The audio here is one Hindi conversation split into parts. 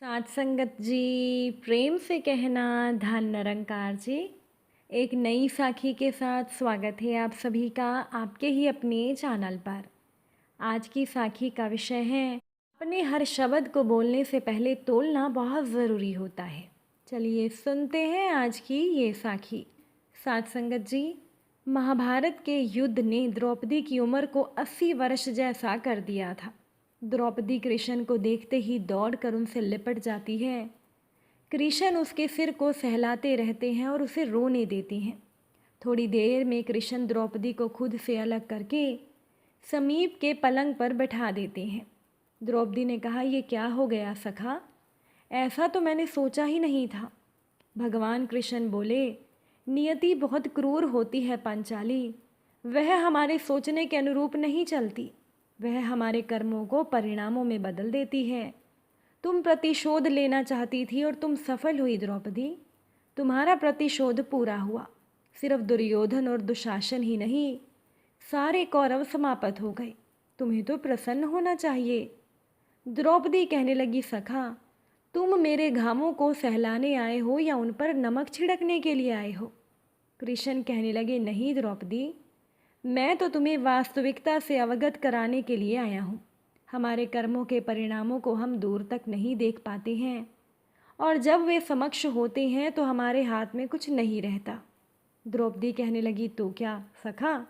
साथ संगत जी, प्रेम से कहना धन निरंकार जी। एक नई साखी के साथ स्वागत है आप सभी का आपके ही अपने चैनल पर। आज की साखी का विषय है अपने हर शब्द को बोलने से पहले तोलना बहुत ज़रूरी होता है। चलिए सुनते हैं आज की ये साखी। साथ संगत जी, महाभारत के युद्ध ने द्रौपदी की उम्र को 80 वर्ष जैसा कर दिया था। द्रौपदी कृष्ण को देखते ही दौड़कर उनसे लिपट जाती है। कृष्ण उसके सिर को सहलाते रहते हैं और उसे रोने देते हैं। थोड़ी देर में कृष्ण द्रौपदी को खुद से अलग करके समीप के पलंग पर बैठा देते हैं। द्रौपदी ने कहा, ये क्या हो गया सखा? ऐसा तो मैंने सोचा ही नहीं था। भगवान कृष्ण बोले, नियति बहुत क्रूर होती है पांचाली। वह हमारे सोचने के अनुरूप नहीं चलती। वह हमारे कर्मों को परिणामों में बदल देती है। तुम प्रतिशोध लेना चाहती थी और तुम सफल हुई द्रौपदी। तुम्हारा प्रतिशोध पूरा हुआ। सिर्फ दुर्योधन और दुशासन ही नहीं, सारे कौरव समाप्त हो गए। तुम्हें तो प्रसन्न होना चाहिए। द्रौपदी कहने लगी, सखा, तुम मेरे घावों को सहलाने आए हो या उन पर नमक छिड़कने के लिए आए हो? कृष्ण कहने लगे, नहीं द्रौपदी, मैं तो तुम्हें वास्तविकता से अवगत कराने के लिए आया हूँ। हमारे कर्मों के परिणामों को हम दूर तक नहीं देख पाते हैं और जब वे समक्ष होते हैं तो हमारे हाथ में कुछ नहीं रहता। द्रौपदी कहने लगी, तो क्या सखा,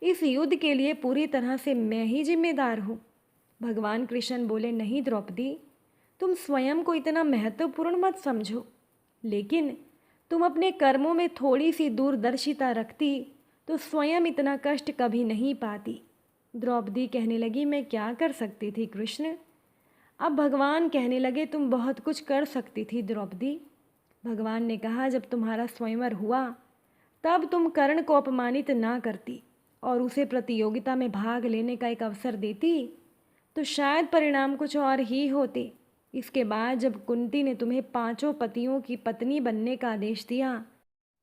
इस युद्ध के लिए पूरी तरह से मैं ही जिम्मेदार हूँ? भगवान कृष्ण बोले, नहीं द्रौपदी, तुम स्वयं को इतना महत्वपूर्ण मत समझो। लेकिन तुम अपने कर्मों में थोड़ी सी दूरदर्शिता रखती तो स्वयं इतना कष्ट कभी नहीं पाती। द्रौपदी कहने लगी, मैं क्या कर सकती थी कृष्ण? अब भगवान कहने लगे, तुम बहुत कुछ कर सकती थी द्रौपदी। भगवान ने कहा, जब तुम्हारा स्वयंवर हुआ तब तुम कर्ण को अपमानित ना करती और उसे प्रतियोगिता में भाग लेने का एक अवसर देती तो शायद परिणाम कुछ और ही होते। इसके बाद जब कुंती ने तुम्हें 5 पतियों की पत्नी बनने का आदेश दिया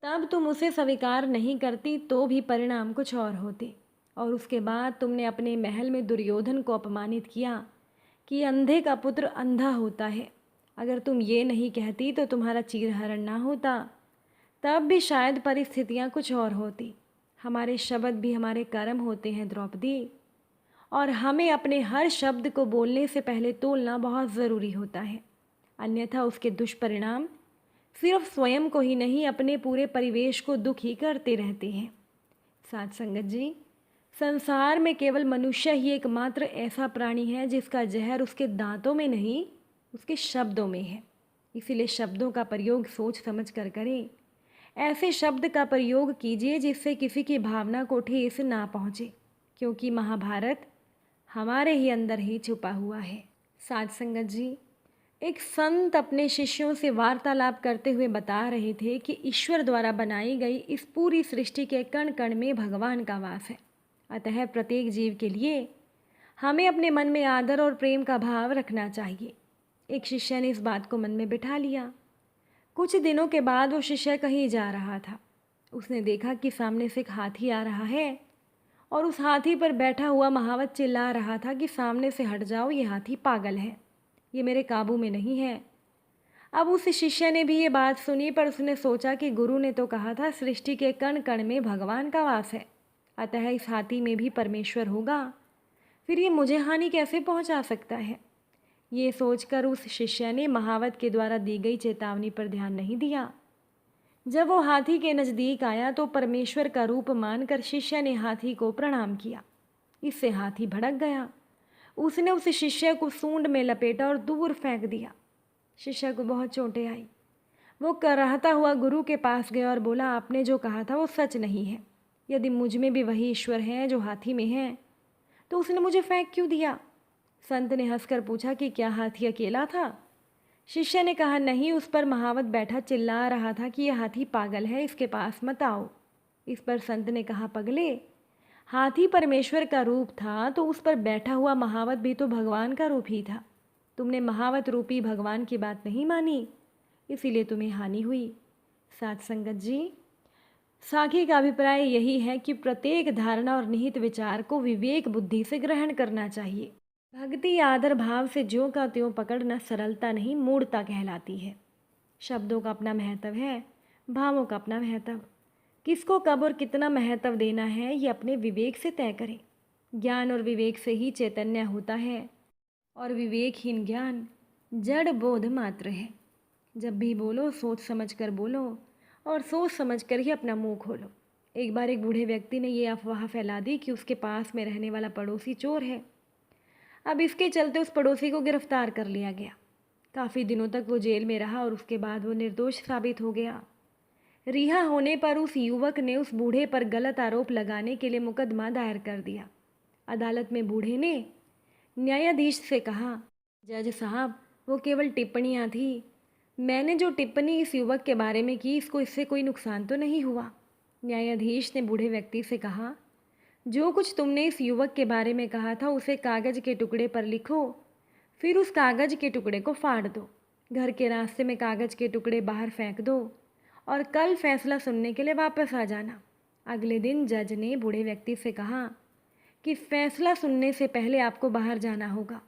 तब तुम उसे स्वीकार नहीं करती तो भी परिणाम कुछ और होते। और उसके बाद तुमने अपने महल में दुर्योधन को अपमानित किया कि अंधे का पुत्र अंधा होता है। अगर तुम ये नहीं कहती तो तुम्हारा चीरहरण ना होता, तब भी शायद परिस्थितियाँ कुछ और होती। हमारे शब्द भी हमारे कर्म होते हैं द्रौपदी, और हमें अपने हर शब्द को बोलने से पहले तोलना बहुत ज़रूरी होता है, अन्यथा उसके दुष्परिणाम सिर्फ स्वयं को ही नहीं अपने पूरे परिवेश को दुखी करते रहते हैं। साथ संगत जी, संसार में केवल मनुष्य ही एकमात्र ऐसा प्राणी है जिसका जहर उसके दांतों में नहीं, उसके शब्दों में है। इसीलिए शब्दों का प्रयोग सोच समझ कर करें। ऐसे शब्द का प्रयोग कीजिए जिससे किसी की भावना को ठेस ना पहुँचे, क्योंकि महाभारत हमारे ही अंदर ही छुपा हुआ है। साथ संगत जी, एक संत अपने शिष्यों से वार्तालाप करते हुए बता रहे थे कि ईश्वर द्वारा बनाई गई इस पूरी सृष्टि के कण कण में भगवान का वास है। अतः प्रत्येक जीव के लिए हमें अपने मन में आदर और प्रेम का भाव रखना चाहिए। एक शिष्य ने इस बात को मन में बिठा लिया। कुछ दिनों के बाद वो शिष्य कहीं जा रहा था। उसने देखा कि सामने से एक हाथी आ रहा है और उस हाथी पर बैठा हुआ महावत चिल्ला रहा था कि सामने से हट जाओ, ये हाथी पागल है, ये मेरे काबू में नहीं है। अब उस शिष्य ने भी ये बात सुनी, पर उसने सोचा कि गुरु ने तो कहा था सृष्टि के कण कण में भगवान का वास है, अतः इस हाथी में भी परमेश्वर होगा, फिर ये मुझे हानि कैसे पहुंचा सकता है। ये सोचकर उस शिष्य ने महावत के द्वारा दी गई चेतावनी पर ध्यान नहीं दिया। जब वो हाथी के नज़दीक आया तो परमेश्वर का रूप मानकर शिष्य ने हाथी को प्रणाम किया। इससे हाथी भड़क गया। उसने उस शिष्य को सूंड में लपेटा और दूर फेंक दिया। शिष्य को बहुत चोटें आई। वो कराहता हुआ गुरु के पास गया और बोला, आपने जो कहा था वो सच नहीं है। यदि मुझ में भी वही ईश्वर है जो हाथी में है तो उसने मुझे फेंक क्यों दिया? संत ने हंसकर पूछा कि क्या हाथी अकेला था? शिष्य ने कहा, नहीं, उस पर महावत बैठा चिल्ला रहा था कि यह हाथी पागल है, इसके पास मत आओ। इस पर संत ने कहा, पगले, हाथी परमेश्वर का रूप था तो उस पर बैठा हुआ महावत भी तो भगवान का रूप ही था। तुमने महावत रूपी भगवान की बात नहीं मानी, इसीलिए तुम्हें हानि हुई। साथ संगत जी, साखी का अभिप्राय यही है कि प्रत्येक धारणा और निहित विचार को विवेक बुद्धि से ग्रहण करना चाहिए। भक्ति आदर भाव से ज्यों का त्यों पकड़ना सरलता नहीं मूढ़ता कहलाती है। शब्दों का अपना महत्व है, भावों का अपना महत्व। किसको कब और कितना महत्व देना है ये अपने विवेक से तय करें। ज्ञान और विवेक से ही चैतन्य होता है और विवेकहीन ज्ञान जड़ बोध मात्र है। जब भी बोलो सोच समझ कर बोलो और सोच समझ कर ही अपना मुंह खोलो। एक बार एक बूढ़े व्यक्ति ने ये अफवाह फैला दी कि उसके पास में रहने वाला पड़ोसी चोर है। अब इसके चलते उस पड़ोसी को गिरफ्तार कर लिया गया। काफ़ी दिनों तक वो जेल में रहा और उसके बाद वो निर्दोष साबित हो गया। रिहा होने पर उस युवक ने उस बूढ़े पर गलत आरोप लगाने के लिए मुकदमा दायर कर दिया। अदालत में बूढ़े ने न्यायाधीश से कहा, जज साहब वो केवल टिप्पणियाँ थी। मैंने जो टिप्पणी इस युवक के बारे में की इससे कोई नुकसान तो नहीं हुआ। न्यायाधीश ने बूढ़े व्यक्ति से कहा, जो कुछ तुमने इस युवक के बारे में कहा था उसे कागज़ के टुकड़े पर लिखो, फिर उस कागज़ के टुकड़े को फाड़ दो, घर के रास्ते में कागज़ के टुकड़े बाहर फेंक दो और कल फैसला सुनने के लिए वापस आ जाना। अगले दिन जज ने बूढ़े व्यक्ति से कहा कि फैसला सुनने से पहले आपको बाहर जाना होगा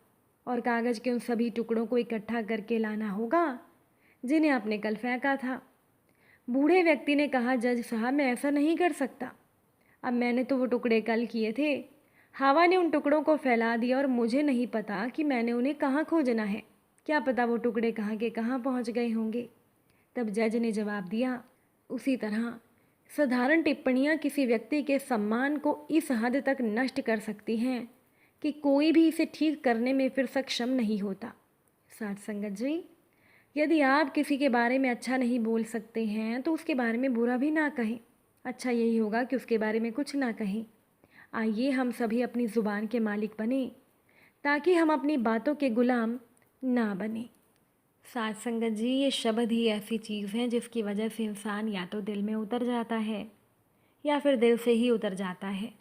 और कागज़ के उन सभी टुकड़ों को इकट्ठा करके लाना होगा जिन्हें आपने कल फेंका था। बूढ़े व्यक्ति ने कहा, जज साहब मैं ऐसा नहीं कर सकता। अब मैंने तो वो टुकड़े कल किए थे, हवा ने उन टुकड़ों को फैला दिया और मुझे नहीं पता कि मैंने उन्हें कहाँ खोजना है। क्या पता वो टुकड़े कहाँ के कहाँ पहुँच गए होंगे। तब जज ने जवाब दिया, उसी तरह साधारण टिप्पणियाँ किसी व्यक्ति के सम्मान को इस हद तक नष्ट कर सकती हैं कि कोई भी इसे ठीक करने में फिर सक्षम नहीं होता। साथ संगत जी, यदि आप किसी के बारे में अच्छा नहीं बोल सकते हैं तो उसके बारे में बुरा भी ना कहें। अच्छा यही होगा कि उसके बारे में कुछ ना कहें। आइए हम सभी अपनी ज़ुबान के मालिक बने ताकि हम अपनी बातों के गुलाम ना बने। साथ संगत जी, ये शब्द ही ऐसी चीज़ है जिसकी वजह से इंसान या तो दिल में उतर जाता है या फिर दिल से ही उतर जाता है।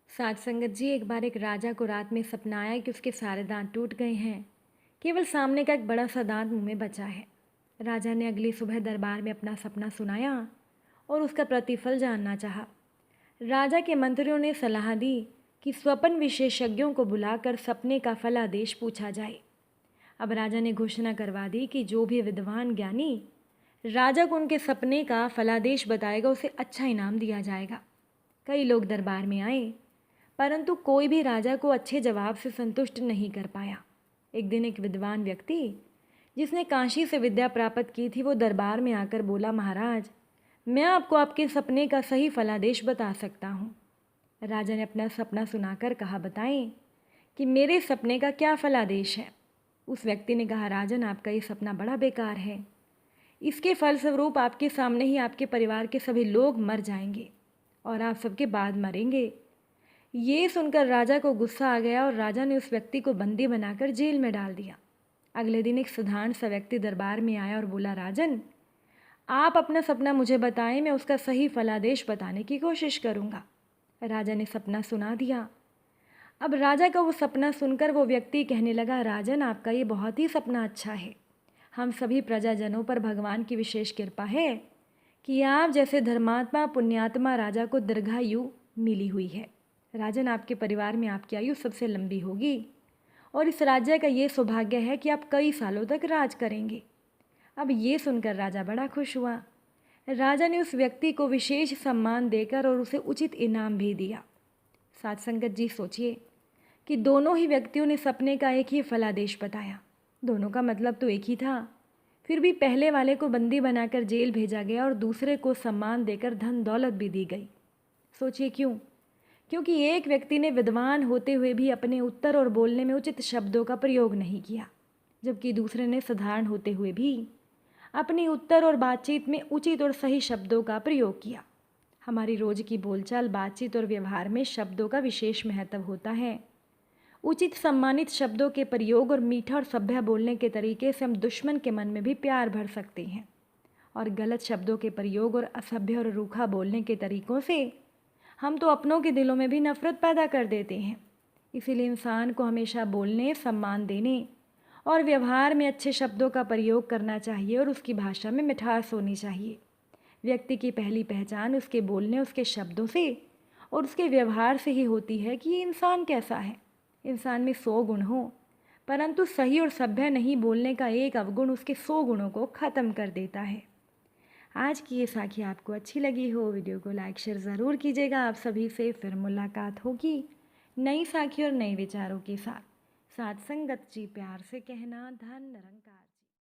साथ संगत जी, एक बार एक राजा को रात में सपना आया कि उसके सारे दांत टूट गए हैं, केवल सामने का एक बड़ा सा दांत मुंह में बचा है। राजा ने अगली सुबह दरबार में अपना सपना सुनाया और उसका प्रतिफल जानना चाहा। राजा के मंत्रियों ने सलाह दी कि स्वप्न विशेषज्ञों को बुलाकर सपने का फलादेश पूछा जाए। अब राजा ने घोषणा करवा दी कि जो भी विद्वान ज्ञानी राजा को उनके सपने का फलादेश बताएगा उसे अच्छा इनाम दिया जाएगा। कई लोग दरबार में आए परंतु कोई भी राजा को अच्छे जवाब से संतुष्ट नहीं कर पाया। एक दिन एक विद्वान व्यक्ति जिसने काशी से विद्या प्राप्त की थी वो दरबार में आकर बोला, महाराज मैं आपको आपके सपने का सही फलादेश बता सकता हूँ। राजा ने अपना सपना सुनाकर कहा, बताएं कि मेरे सपने का क्या फलादेश है। उस व्यक्ति ने कहा, राजन आपका ये सपना बड़ा बेकार है। इसके फलस्वरूप आपके सामने ही आपके परिवार के सभी लोग मर जाएंगे और आप सबके बाद मरेंगे। ये सुनकर राजा को गुस्सा आ गया और राजा ने उस व्यक्ति को बंदी बनाकर जेल में डाल दिया। अगले दिन एक साधारण सा व्यक्ति दरबार में आया और बोला, राजन आप अपना सपना मुझे बताएं, मैं उसका सही फलादेश बताने की कोशिश करूँगा। राजा ने सपना सुना दिया। अब राजा का वो सपना सुनकर वो व्यक्ति कहने लगा, राजन आपका ये बहुत ही सपना अच्छा है। हम सभी प्रजाजनों पर भगवान की विशेष कृपा है कि आप जैसे धर्मात्मा पुण्यात्मा राजा को दीर्घायु मिली हुई है। राजन आपके परिवार में आपकी आयु सबसे लंबी होगी और इस राज्य का ये सौभाग्य है कि आप कई सालों तक राज करेंगे। अब ये सुनकर राजा बड़ा खुश हुआ। राजा ने उस व्यक्ति को विशेष सम्मान देकर और उसे उचित इनाम भी दिया। साथ संगत जी, सोचिए कि दोनों ही व्यक्तियों ने सपने का एक ही फलादेश बताया। दोनों का मतलब तो एक ही था, फिर भी पहले वाले को बंदी बनाकर जेल भेजा गया और दूसरे को सम्मान देकर धन दौलत भी दी गई। सोचिए क्यों? क्योंकि एक व्यक्ति ने विद्वान होते हुए भी अपने उत्तर और बोलने में उचित शब्दों का प्रयोग नहीं किया, जबकि दूसरे ने साधारण होते हुए भी अपने उत्तर और बातचीत में उचित और सही शब्दों का प्रयोग किया। हमारी रोज की बोलचाल, बातचीत और व्यवहार में शब्दों का विशेष महत्व होता है। उचित सम्मानित शब्दों के प्रयोग और मीठा और सभ्य बोलने के तरीके से हम दुश्मन के मन में भी प्यार भर सकते हैं और गलत शब्दों के प्रयोग और असभ्य और रूखा बोलने के तरीकों से हम तो अपनों के दिलों में भी नफरत पैदा कर देते हैं। इसीलिए इंसान को हमेशा बोलने, सम्मान देने और व्यवहार में अच्छे शब्दों का प्रयोग करना चाहिए और उसकी भाषा में मिठास होनी चाहिए। व्यक्ति की पहली पहचान उसके बोलने, उसके शब्दों से और उसके व्यवहार से ही होती है कि ये इंसान कैसा है। इंसान में 100 गुण हों, परंतु सही और सभ्य नहीं बोलने का एक अवगुण उसके 100 गुणों को ख़त्म कर देता है। आज की ये साखी आपको अच्छी लगी हो, वीडियो को लाइक शेयर ज़रूर कीजिएगा। आप सभी से फिर मुलाकात होगी नई साखी और नए विचारों के साथ। साथ संगत जी प्यार से कहना, धन निरंकार।